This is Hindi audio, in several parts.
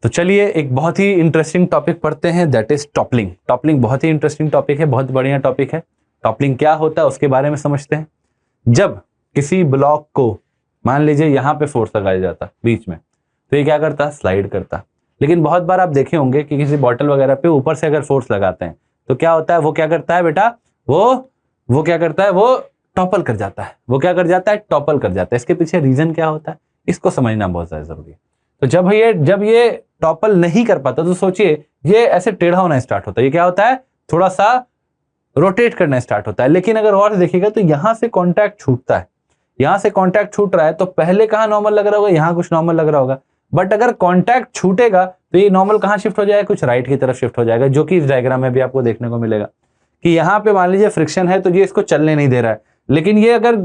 तो चलिए एक बहुत ही इंटरेस्टिंग टॉपिक पढ़ते हैं, दैट इज टॉपलिंग। टॉपलिंग बहुत ही इंटरेस्टिंग टॉपिक है, बहुत बढ़िया टॉपिक है। टॉपलिंग क्या होता है उसके बारे में समझते हैं। जब किसी ब्लॉक को मान लीजिए यहाँ पे फोर्स लगाया जाता बीच में, तो ये क्या करता, स्लाइड करता। लेकिन बहुत बार आप देखे होंगे कि किसी बॉटल वगैरह पे ऊपर से अगर फोर्स लगाते हैं तो क्या होता है, वो क्या करता है बेटा, वो क्या करता है, वो टॉपल कर जाता है। वो क्या कर जाता है, टॉपल कर जाता है। इसके पीछे रीजन क्या होता है, इसको समझना बहुत ज्यादा जरूरी है। तो जब ये टॉपल नहीं कर पाता तो सोचिए ये ऐसे टेढ़ा होना स्टार्ट होता है। ये क्या होता है, थोड़ा सा रोटेट करना स्टार्ट होता है। लेकिन अगर और देखिएगा तो यहां से कांटेक्ट छूटता है, यहां से कांटेक्ट छूट रहा है तो पहले कहां नॉर्मल लग रहा होगा, यहां कुछ नॉर्मल लग रहा होगा। बट अगर कांटेक्ट छूटेगा तो ये नॉर्मल कहां शिफ्ट हो जाएगा, कुछ राइट की तरफ शिफ्ट हो जाएगा, जो कि इस डायग्राम में भी आपको देखने को मिलेगा कि यहाँ पे मान लीजिए फ्रिक्शन है तो ये इसको चलने नहीं दे रहा है। लेकिन ये अगर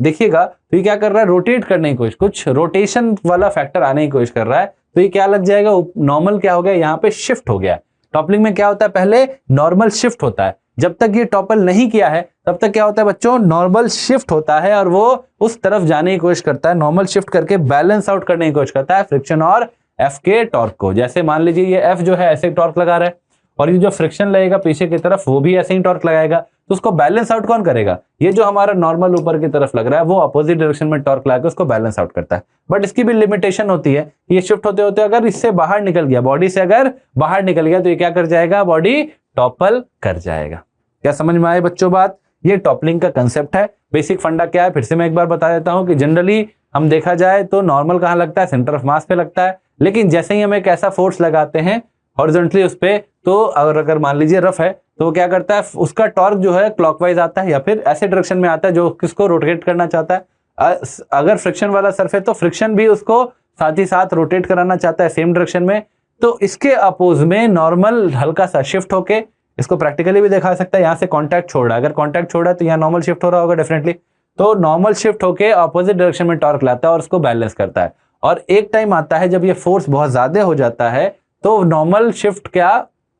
देखिएगा तो ये क्या कर रहा है, रोटेट करने की कोशिश, कुछ रोटेशन वाला फैक्टर आने की कोशिश कर रहा है। तो ये क्या लग जाएगा, नॉर्मल क्या हो गया, यहाँ पे शिफ्ट हो गया। टॉपलिंग में क्या होता है, पहले नॉर्मल शिफ्ट होता है। जब तक ये टॉपल नहीं किया है तब तक क्या होता है बच्चों, नॉर्मल शिफ्ट होता है और वो उस तरफ जाने की कोशिश करता है। नॉर्मल शिफ्ट करके बैलेंस आउट करने की कोशिश करता है फ्रिक्शन और एफ के टॉर्क को। जैसे मान लीजिए ये एफ जो है ऐसे टॉर्क लगा रहा है और ये जो फ्रिक्शन लगेगा पीछे की तरफ वो भी ऐसे ही टॉर्क लगाएगा। तो उसको बैलेंस आउट कौन करेगा, ये जो हमारा नॉर्मल ऊपर की तरफ लग रहा है वो अपोजिट डायरेक्शन में टॉर्क लगाकर उसको बैलेंस आउट करता है। बट इसकी भी लिमिटेशन होती है, ये शिफ्ट होते होते अगर इससे बाहर निकल गया, बॉडी से अगर बाहर निकल गया तो ये क्या कर जाएगा, बॉडी टॉपल कर जाएगा। क्या समझ में आए बच्चों बात, ये टॉपलिंग का कंसेप्ट है। बेसिक फंडा क्या है फिर से मैं एक बार बता देता हूं कि जनरली हम देखा जाए तो नॉर्मल कहां लगता है, सेंटर ऑफ मास पे लगता है। लेकिन जैसे ही हम एक ऐसा फोर्स लगाते हैं हॉरिजॉन्टली उस पे, तो अगर मान लीजिए रफ है तो वो क्या करता है, उसका टॉर्क जो है क्लॉकवाइज आता है या फिर ऐसे डायरेक्शन में आता है जो किसको रोटेट करना चाहता है। अगर फ्रिक्शन वाला सरफेस तो फ्रिक्शन भी उसको साथ ही साथ रोटेट कराना चाहता है सेम डायरेक्शन में। तो इसके अपोज में नॉर्मल हल्का सा शिफ्ट होके, इसको प्रैक्टिकली भी दिखा सकता है, यहां से कांटेक्ट छोड़ रहा है, अगर कांटेक्ट छोड़ा है तो यहाँ नॉर्मल शिफ्ट हो रहा होगा डेफिनेटली। तो नॉर्मल शिफ्ट होके अपोजिट डायरेक्शन में टॉर्क लाता है और उसको बैलेंस करता है। और एक टाइम आता है जब ये फोर्स बहुत ज्यादा हो जाता है तो नॉर्मल शिफ्ट क्या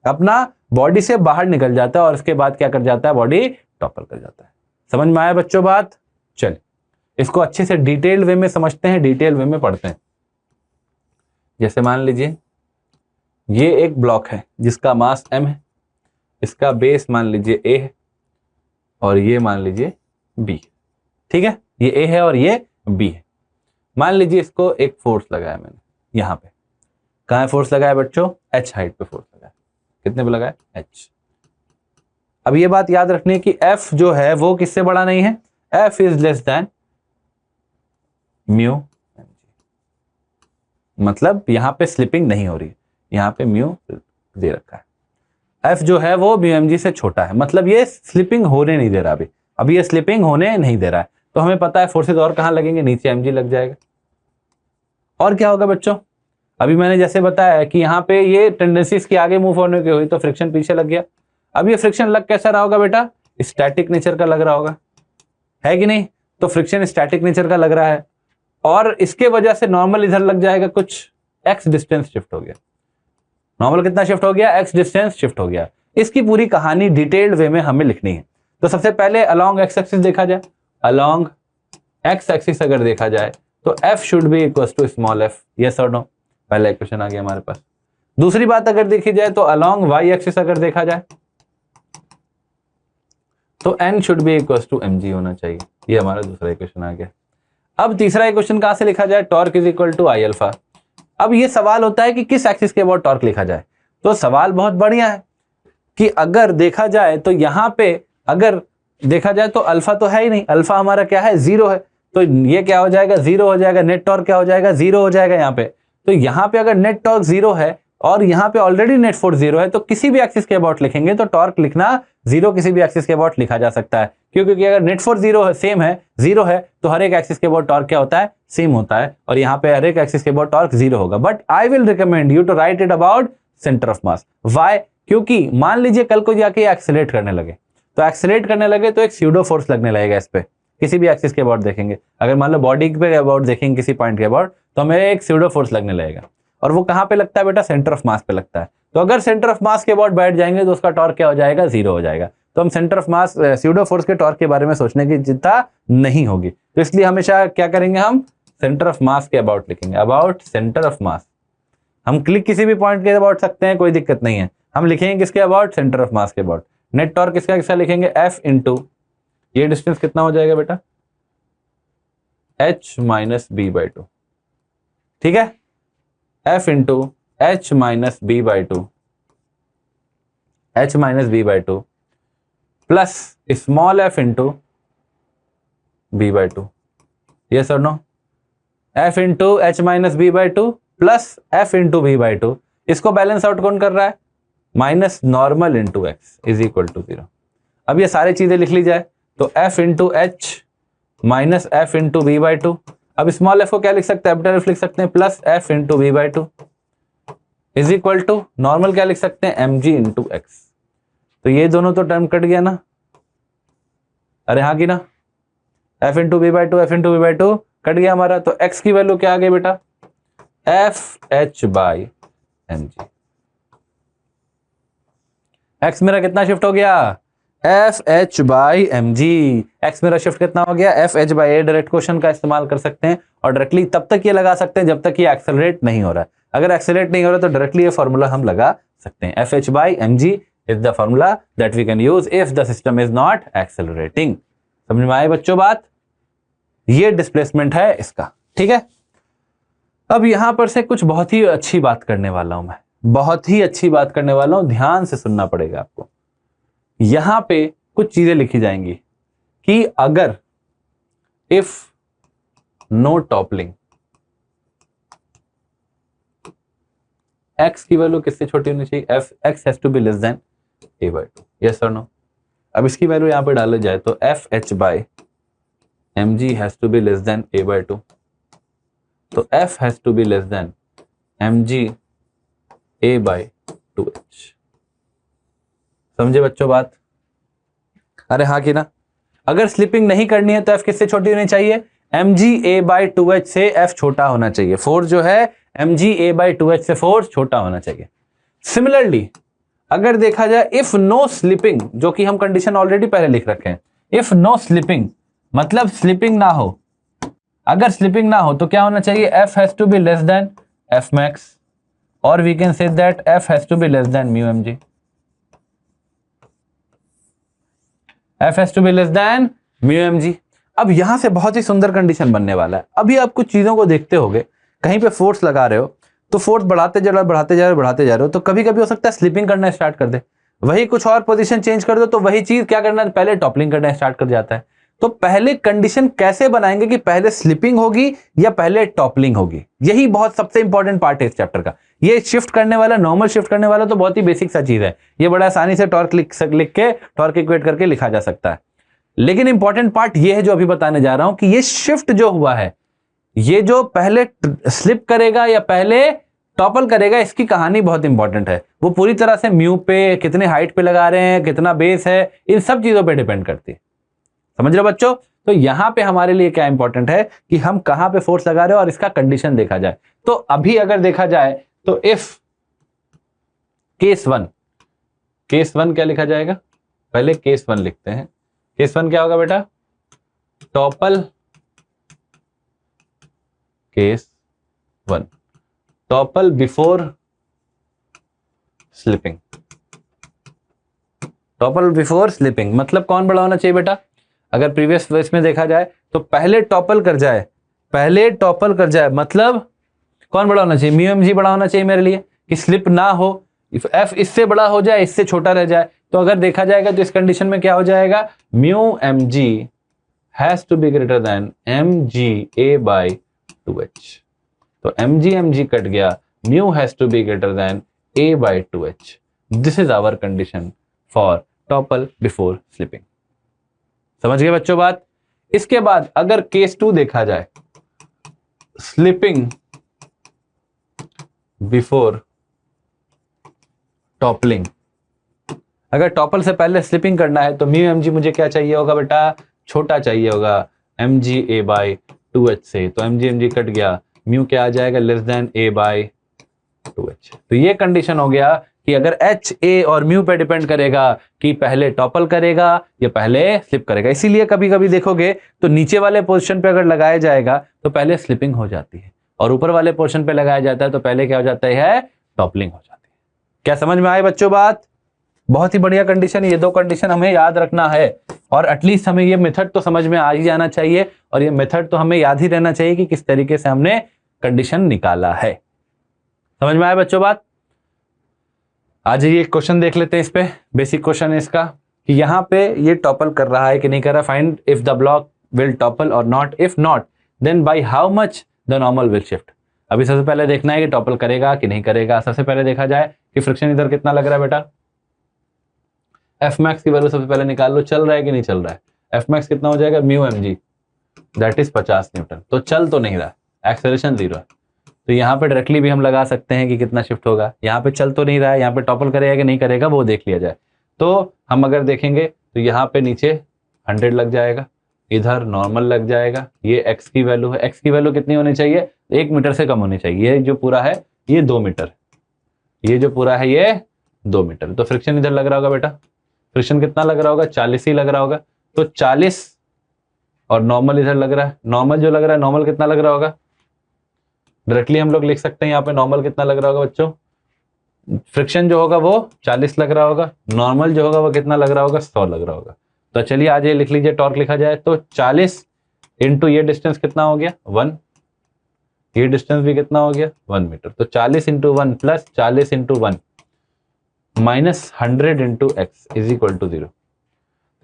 अपना बॉडी से बाहर निकल जाता है और उसके बाद क्या कर जाता है, बॉडी टॉपल कर जाता है। समझ में आया बच्चों बात, चलिए इसको अच्छे से डिटेल्ड वे में समझते हैं, डिटेल वे में पढ़ते हैं। जैसे मान लीजिए ये एक ब्लॉक है जिसका मास m है, इसका बेस मान लीजिए a है और ये मान लीजिए b। ठीक है, ये a है और ये b है। मान लीजिए इसको एक फोर्स लगाया मैंने यहां पे, कहां फोर्स लगाया बच्चों, h हाइट पे फोर्स लगाया। कितने पे लगाया, h। अब ये बात याद रखनी है कि f जो है वो किससे बड़ा नहीं है, f is less than mu, मतलब यहां पे स्लिपिंग नहीं हो रही है, यहां पे म्यू दे रखा है। f जो है वो म्यू mg से छोटा है, मतलब ये स्लिपिंग होने नहीं दे रहा। अभी ये स्लिपिंग होने नहीं दे रहा है। तो हमें पता है फोर्सेज और कहां लगेंगे, नीचे mg लग जाएगा। और क्या होगा बच्चों, अभी मैंने जैसे बताया कि यहाँ पे ये टेंडेंसी इसकी आगे मूव होने की हुई तो फ्रिक्शन पीछे लग गया। अब ये फ्रिक्शन लग कैसा रहा होगा बेटा, स्टैटिक नेचर का लग रहा होगा, है कि नहीं। तो फ्रिक्शन स्टैटिक नेचर का लग रहा है और इसके वजह से नॉर्मल इधर लग जाएगा, कुछ x डिस्टेंस शिफ्ट हो गया। नॉर्मल कितना शिफ्ट हो गया, x डिस्टेंस शिफ्ट हो गया। इसकी पूरी कहानी डिटेल्ड वे में हमें लिखनी है। तो सबसे पहले अलोंग x एक्सिस देखा जाए, अलोंग x एक्सिस अगर देखा जाए तो f should be equal to small f, yes और नो। पहला इक्वेशन आ गया हमारे पास। दूसरी बात अगर देखी जाए तो अलोंग y एक्सिस अगर देखा जाए तो n should be equal to mg होना चाहिए, ये हमारा दूसरा इक्वेशन आ गया। अब तीसरा इक्वेशन कहां से लिखा जाए, torque is equal to I alpha. अब ये सवाल होता है कि किस एक्सिस के अबाउट टॉर्क लिखा जाए। तो सवाल बहुत बढ़िया है कि अगर देखा जाए तो यहां पे अगर देखा जाए तो अल्फा तो है ही नहीं, अल्फा हमारा क्या है, 0 है। तो ये क्या हो जाएगा, 0 हो जाएगा। नेट टॉर्क क्या हो जाएगा, 0 हो जाएगा यहाँ पे। तो यहाँ पे अगर नेट टॉर्क 0 है और यहाँ पे ऑलरेडी नेट फोर्स 0 है तो किसी भी एक्सिस के अबाउट लिखेंगे तो टॉर्क लिखना 0 किसी भी एक्सिस के अबाउट लिखा जा सकता है। क्योंकि अगर नेट फोर्स 0 है, सेम है, 0 है, तो हर एक एक्सिस के अबाउट टॉर्क क्या होता है, सेम होता है। और यहाँ पे हर एक एक्सिस के अबाउट टॉर्क 0 होगा। But I will recommend you to write it about centre of mass. Why, क्योंकि मान लीजिए कल को जाके एक्सेलरेट करने लगे तो एक्सेलरेट करने लगे तो एक स्यूडो फोर्स लगने लगेगा इस पे, किसी भी एक्सिस के अबाउट देखेंगे। अगर मान लो बॉडी पे अबाउट देखेंगे किसी पॉइंट के अबाउट तो हमें एक स्यूडो फोर्स लगने लगेगा। और वो कहां पे लगता है बेटा, सेंटर ऑफ मास पे लगता है। तो अगर सेंटर ऑफ मास के अबाउट बैठ जाएंगे तो उसका टॉर्क क्या हो जाएगा, 0 हो जाएगा। तो हम centre of mass pseudo force के टॉर्क के बारे में सोचने की चिंता नहीं होगी। तो इसलिए हमेशा क्या करेंगे, हम सेंटर ऑफ मास के अबाउट लिखेंगे, अबाउट सेंटर ऑफ मास। हम क्लिक किसी भी पॉइंट के अबाउट सकते हैं, कोई दिक्कत नहीं है। हम लिखेंगे किसके अबाउट, सेंटर ऑफ मास के अबाउट। नेट टॉर्क किसका किसका लिखेंगे, F इंटू ये डिस्टेंस कितना हो जाएगा बेटा, H minus B by two, ठीक है, F into H minus B by two, H minus B by two plus small f into B by two, yes और no, F into H minus B by two plus F into B by two, इसको बैलेंस आउट कौन कर रहा है, minus normal into x is equal to 0। अब ये सारी चीजें लिख ली जाए तो F into h minus F into B by two, अब स्मॉल f को क्या लिख सकते हैं, कैपिटल F लिख सकते हैं, plus F into B by two is equal to normal क्या लिख सकते हैं, mg इंटू एक्स। तो ये दोनों तो टर्म कट गया ना, अरे हाँ की ना, F into B by two, F into B by two cut गया हमारा, तो x की वैल्यू क्या आ गई बेटा, f h by m g. X मेरा कितना शिफ्ट हो गया, f h by m g. X मेरा शिफ्ट कितना हो गया, f h by a. Direct question का इस्तेमाल कर सकते हैं और डायरेक्टली तब तक ये लगा सकते हैं जब तक ये एक्सेलरेट नहीं हो रहा है। अगर एक्सेलरेट नहीं हो रहा तो डायरेक्टली ये फॉर्मूला हम लगा सकते हैं, f h by m g is the formula that we can use if the system is not accelerating. समझ में आए बच्चों बात, ये डिस्प्लेसमेंट है इसका, ठीक है। अब यहां पर से कुछ बहुत ही अच्छी बात करने वाला हूं मैं, बहुत ही अच्छी बात करने वाला हूं, ध्यान से सुनना पड़ेगा आपको। यहां पे कुछ चीजें लिखी जाएंगी कि अगर इफ नो टॉपलिंग, एक्स की वैल्यू किससे छोटी होनी चाहिए, f x has to be less than a by two, yes और नो। अब इसकी वैल्यू यहां पे डाले जाए तो f h by m g has to be less than a by two, तो f has to be less than mg a by 2h। समझे बच्चों बात, अरे हाँ कि ना। अगर स्लिपिंग नहीं करनी है तो f किससे छोटी होनी चाहिए, mg a बाई 2h से f छोटा होना चाहिए। फोर्स जो है mg a बाई 2h से फोर्स छोटा होना चाहिए। सिमिलरली अगर देखा जाए इफ नो स्लिपिंग, जो कि हम कंडीशन ऑलरेडी पहले लिख रखे हैं, इफ नो स्लिपिंग मतलब स्लिपिंग ना हो, अगर स्लिपिंग ना हो तो क्या होना चाहिए, f has to be less than f max और we can say that f has to be less than mu mg, f has to be less than mu mg। अब यहां से बहुत ही सुंदर कंडीशन बनने वाला है। अभी आप कुछ चीजों को देखते होगे, कहीं पे फोर्स लगा रहे हो तो फोर्स बढ़ाते जा रहे हो, बढ़ाते जा रहे हो, बढ़ाते जा रहे हो, तो कभी कभी हो सकता है स्लिपिंग करना स्टार्ट कर दे, वही कुछ और पोजीशन चेंज कर दो तो वही चीज क्या करना है, पहले टॉपलिंग करना स्टार्ट कर जाता है। तो पहले कंडीशन कैसे बनाएंगे कि पहले स्लिपिंग होगी या पहले टॉपलिंग होगी, यही बहुत सबसे इंपॉर्टेंट पार्ट है इस चैप्टर का। ये शिफ्ट करने वाला, नॉर्मल शिफ्ट करने वाला तो बहुत ही बेसिक सा चीज है, ये बड़ा आसानी से टॉर्क लिख के टॉर्क इक्वेट करके लिखा जा सकता है। लेकिन इंपॉर्टेंट पार्ट ये है जो अभी बताने जा रहा हूं कि ये शिफ्ट जो हुआ है, ये जो पहले स्लिप करेगा या पहले टॉपल करेगा, इसकी कहानी बहुत इंपॉर्टेंट है। वो पूरी तरह से म्यू पे, कितने हाइट पे लगा रहे हैं, कितना बेस है, इन सब चीजों पे डिपेंड करती है। समझ रहे हो बच्चों। तो यहां पे हमारे लिए क्या इंपॉर्टेंट है कि हम कहां पे फोर्स लगा रहे हो और इसका कंडीशन देखा जाए। तो अभी अगर देखा जाए तो इफ केस वन क्या लिखा जाएगा, पहले केस वन लिखते हैं। केस वन क्या होगा बेटा, topple case one, topple before slipping. Topple before slipping मतलब कौन बड़ा होना चाहिए बेटा, अगर प्रीवियस वर्स में देखा जाए तो पहले टॉपल कर जाए, पहले टॉपल कर जाए मतलब कौन बड़ा होना चाहिए, म्यू एम जी बड़ा होना चाहिए मेरे लिए, कि स्लिप ना हो, एफ इससे बड़ा हो जाए, इससे छोटा रह जाए। तो अगर देखा जाएगा तो इस कंडीशन में क्या हो जाएगा, mu m g has to be greater than m g a by 2h। तो एम जी कट गया, mu has to be greater than a by 2h। This is our condition for topple before slipping. समझ गए बच्चों बात। इसके बाद अगर केस 2 देखा जाए, स्लिपिंग बिफोर टॉपलिंग, अगर टॉपल से पहले स्लिपिंग करना है तो म्यू एम जी मुझे क्या चाहिए होगा बेटा, छोटा चाहिए होगा M g a by 2h से। तो एम जी कट गया, म्यू क्या आ जाएगा, less than a by 2h। तो ये कंडीशन हो गया कि अगर h, a और म्यू पे डिपेंड करेगा कि पहले टॉपल करेगा या पहले स्लिप करेगा। इसीलिए कभी कभी देखोगे तो नीचे वाले पोजीशन पे अगर लगाया जाएगा तो पहले स्लिपिंग हो जाती है, और ऊपर वाले पोर्शन पे लगाया जाता है तो पहले क्या हो जाता है, टॉपलिंग हो जाती है। क्या समझ में आए बच्चों बात? बहुत ही बढ़िया कंडीशन, ये दो कंडीशन हमें याद रखना है और एटलीस्ट हमें ये मेथड तो समझ में आ ही जाना चाहिए और ये मेथड तो हमें याद ही रहना चाहिए कि किस तरीके से हमने कंडीशन निकाला है। समझ में आया बच्चों बात? आज ये क्वेश्चन देख लेते हैं, इस पे बेसिक क्वेश्चन है इसका कि यहाँ पे ये टॉपल कर रहा है कि नहीं कर रहा। Find if the block will topple और not, if not then by how much the normal will shift. अभी सबसे पहले देखना है कि टॉपल करेगा कि नहीं करेगा। सबसे पहले देखा जाए कि फ्रिक्शन इधर कितना लग रहा है बेटा, एफ मैक्स की वैल्यू सबसे पहले निकाल लो, चल रहा है कि नहीं चल रहा है। एफ मैक्स कितना हो जाएगा, mu m g, that is 50 newton. तो चल तो नहीं रहा, एक्सेलरेशन 0 है, तो यहाँ पे डायरेक्टली भी हम लगा सकते हैं कि कितना शिफ्ट होगा। यहाँ पे चल तो नहीं रहा है, यहाँ पे टॉपल करेगा कि नहीं करेगा वो देख लिया जाए। तो हम अगर देखेंगे तो यहाँ पे नीचे 100 लग जाएगा, इधर नॉर्मल लग जाएगा। ये एक्स की वैल्यू है, एक्स की वैल्यू कितनी होनी चाहिए, 1 मीटर से कम होनी चाहिए। ये जो पूरा है ये 2 मीटर, ये जो पूरा है ये 2 मीटर। तो फ्रिक्शन इधर लग रहा होगा बेटा, फ्रिक्शन कितना लग रहा होगा, 40 ही लग रहा होगा। तो 40 और नॉर्मल इधर लग रहा है, नॉर्मल जो लग रहा है, नॉर्मल कितना लग रहा होगा, डायरेक्टली हम लोग लिख सकते हैं यहाँ पे नॉर्मल कितना लग रहा होगा बच्चों। फ्रिक्शन जो होगा वो 40 लग रहा होगा, नॉर्मल जो होगा वो कितना लग रहा होगा, 100 लग रहा होगा। तो चलिए आज ये लिख लीजिए, टॉर्क लिखा जाए तो 40 इंटू ये डिस्टेंस कितना हो गया 1, ये डिस्टेंस भी कितना हो गया 1 मीटर। तो 40 into 1 plus 40 into 1 minus 100 into x is equal to 0।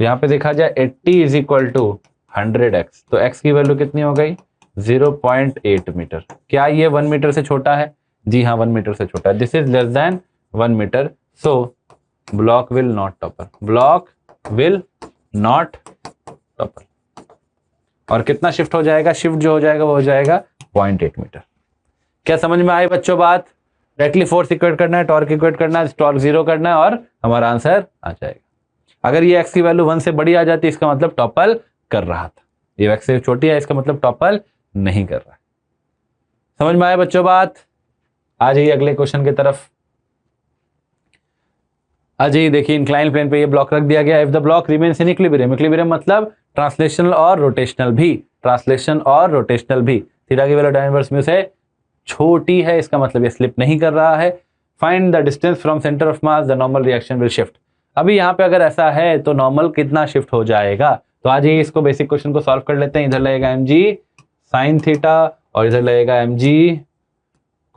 तो यहाँ पे देखा जाए 80 इज इक्वल टू 100x, तो x की वैल्यू कितनी हो गई 0.8 मीटर। क्या ये 1 मीटर से छोटा है? जी हाँ 1 मीटर से छोटा है। This is less than 1 metre, so block will not topple, block will not topple. और कितना शिफ्ट हो जाएगा, शिफ्ट जो हो जाएगा वो हो जाएगा 0.8 मीटर। क्या समझ में आई बच्चों बात? डायरेक्टली फोर्स इक्वेट करना है, टॉर्क इक्वेट करना है, टॉर्क 0 करना है और हमारा आंसर आ जाएगा। अगर ये x की वैल्यू 1 से बड़ी आ जाती इसका मतलब टॉपल कर रहा था, ये x से छोटी है इसका मतलब टॉपल नहीं कर रहा है। समझ में आया बच्चों बात? आ जाइए अगले क्वेश्चन की तरफ। आ जाइए, देखिए इंक्लाइन प्लेन पे ये ब्लॉक रख दिया गया। If the block remains in equilibrium, equilibrium मतलब ट्रांसलेशनल और रोटेशनल भी, ट्रांसलेशन और रोटेशनल भी। थीटा की वैल्यू tan इनवर्स म्यू से छोटी है, इसका मतलब ये स्लिप नहीं कर रहा है। Find the distance from centre of mass, the normal reaction will shift. अभी यहाँ पे अगर ऐसा है तो नॉर्मल कितना शिफ्ट हो जाएगा। तो आज ये इसको बेसिक क्वेश्चन को सॉल्व कर लेते हैं। इधर लगेगा mg sin थीटा और इधर लगेगा mg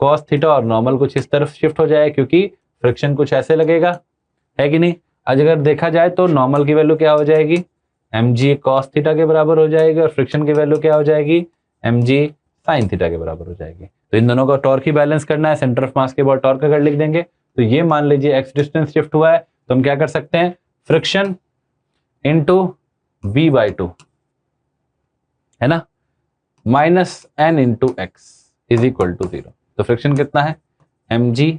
cos थीटा और नॉर्मल कुछ इस तरफ शिफ्ट हो जाएगा क्योंकि फ्रिक्शन कुछ ऐसे लगेगा, है कि नहीं। आज अगर देखा जाए तो नॉर्मल की वैल्यू क्या हो जाएगी, mg cos थीटा के बराबर हो जाएगी और फ्रिक्शन की वैल्यू क्या हो जाएगी, mg sin थीटा के बराबर हो जाएगी। तो इन दोनों का टॉर्क ही बैलेंस करना है, सेंटर ऑफ मास के बाद टॉर्क अगर लिख देंगे तो ये मान लीजिए x डिस्टेंस शिफ्ट हुआ है तो हम क्या कर सकते हैं, फ्रिक्शन इंटू v/2 है ना, minus n into x is equal to 0। तो फ्रिक्शन कितना है mg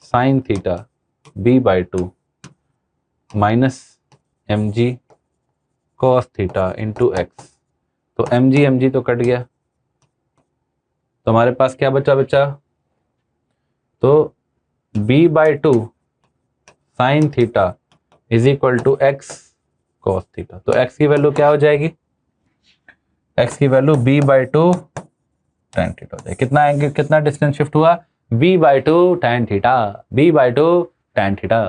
sin theta v/2 minus mg cos theta into x. तो mg तो कट गया, तो हमारे पास क्या बचा, तो b/2 sin theta is equal to x cos theta. तो x की वैल्यू क्या हो जाएगी, x की वैल्यू b/2 tan थीटा हो जाएगी। कितना एंगल, कितना डिस्टेंस शिफ्ट हुआ, b/2 tan theta, b/2 tan theta.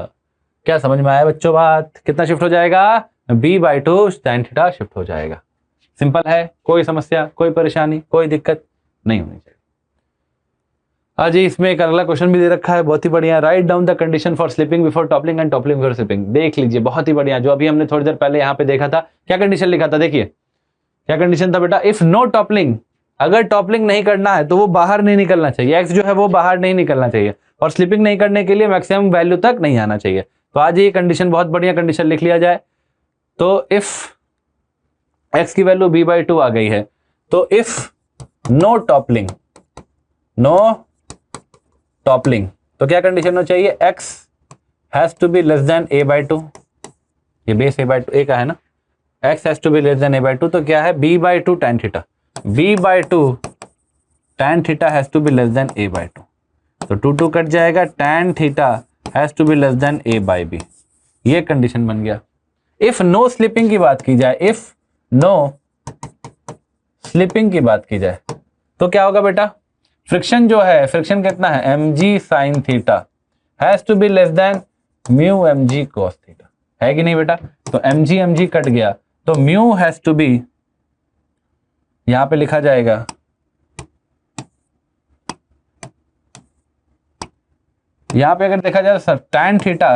क्या समझ में आया बच्चों बात? कितना शिफ्ट हो जाएगा, b/2 tan थीटा शिफ्ट हो जाएगा। सिंपल है, कोई समस्या, कोई परेशानी, कोई दिक्कत नहीं होनी चाहिए। आज इसमें एक अगला क्वेश्चन भी दे रखा है, बहुत ही बढ़िया। Write down the condition for slipping before toppling and toppling before slipping. देख लीजिए, बहुत ही बढ़िया, जो अभी हमने थोड़ी देर पहले यहाँ पे देखा था। क्या कंडीशन लिखा था, देखिए क्या कंडीशन था बेटा, इफ नो टॉपलिंग, अगर टॉपलिंग नहीं करना है तो वो बाहर नहीं निकलना चाहिए, एक्स जो है वो बाहर नहीं निकलना चाहिए और स्लिपिंग नहीं करने के लिए मैक्सिमम वैल्यू तक नहीं आना चाहिए। तो आज ये कंडीशन बहुत बढ़िया कंडीशन लिख लिया जाए। तो इफ एक्स की वैल्यू b/2 आ गई है, तो if no toppling, no toppling, तो क्या कंडीशन होना चाहिए, x has to be less than a/2, ये बेस a/2 का है ना, x has to be less than a/2, तो क्या है b/2 tan theta, b/2 tan theta has to be less than a/2। तो 2 कट जाएगा, tan theta has to be less than a/b, ये कंडीशन बन गया। इफ नो स्लिपिंग की बात की जाए, इफ नो स्लिपिंग की बात की जाए तो क्या होगा बेटा, फ्रिक्शन जो है, फ्रिक्शन कितना है, mg sin theta has to be less than mu mg cos theta, है कि नहीं बेटा? तो mg mg कट गया, तो म्यू हैज टू बी, यहां पे लिखा जाएगा यहां पे अगर देखा जाए sir tan theta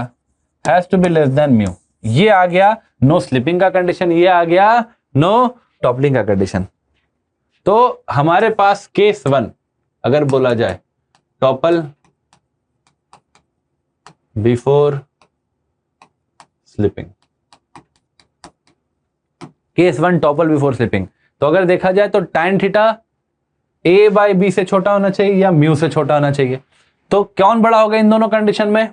has to be less than mu, ये आ गया नो स्लिपिंग का कंडीशन, ये आ गया नो टॉपलिंग का कंडीशन। तो हमारे पास केस 1 अगर बोला जाए topple before slipping, case 1 topple before slipping, तो अगर देखा जाए तो tan theta a by B से छोटा होना चाहिए या म्यू से छोटा होना चाहिए। तो कौन बड़ा होगा इन दोनों कंडीशन में?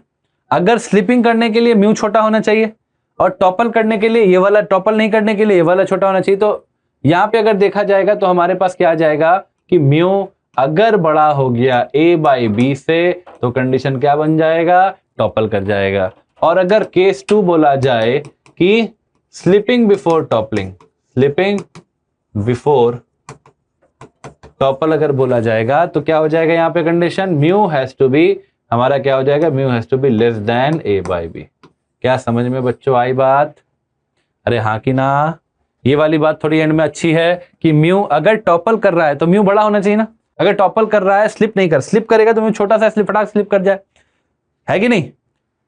अगर स्लिपिंग करने के लिए म्यू छोटा होना चाहिए और टॉपल करने के लिए ये वाला, टॉपल नहीं करने के लिए ये वाला छोटा होना चाहिए। तो यहां पे अगर देखा जाएगा तो हमारे पास क्या आ जाएगा कि म्यू अगर बड़ा हो गया a बाई बी से तो कंडीशन क्या बन जाएगा, टॉपल कर जाएगा। और अगर केस 2 बोला जाए कि slipping before toppling, slipping before topple अगर बोला जाएगा तो क्या हो जाएगा यहाँ पे condition, mu has to be, हमारा क्या हो जाएगा, mu has to be less than a by B. क्या समझ में बच्चों आई बात? अरे हाँ कि ना? ये वाली बात थोड़ी एंड में अच्छी है कि म्यू अगर टॉपल कर रहा है तो म्यू बड़ा होना चाहिए ना, अगर टॉपल कर रहा है स्लिप नहीं कर, स्लिप करेगा तो म्यू छोटा सा स्लिप, फटाक स्लिप कर जाए, है कि नहीं?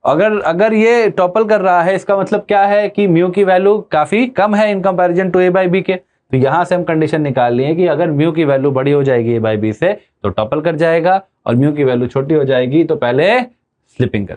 अगर ये टॉपल कर रहा है इसका मतलब क्या है कि म्यू की वैल्यू काफी कम है in comparison to a by B के। तो यहां से हम कंडीशन निकाल लिए कि अगर म्यू की वैल्यू बड़ी हो जाएगी a बाई बी से तो टॉपल कर जाएगा, और म्यू की वैल्यू छोटी हो जाएगी तो पहले स्लिपिंग कर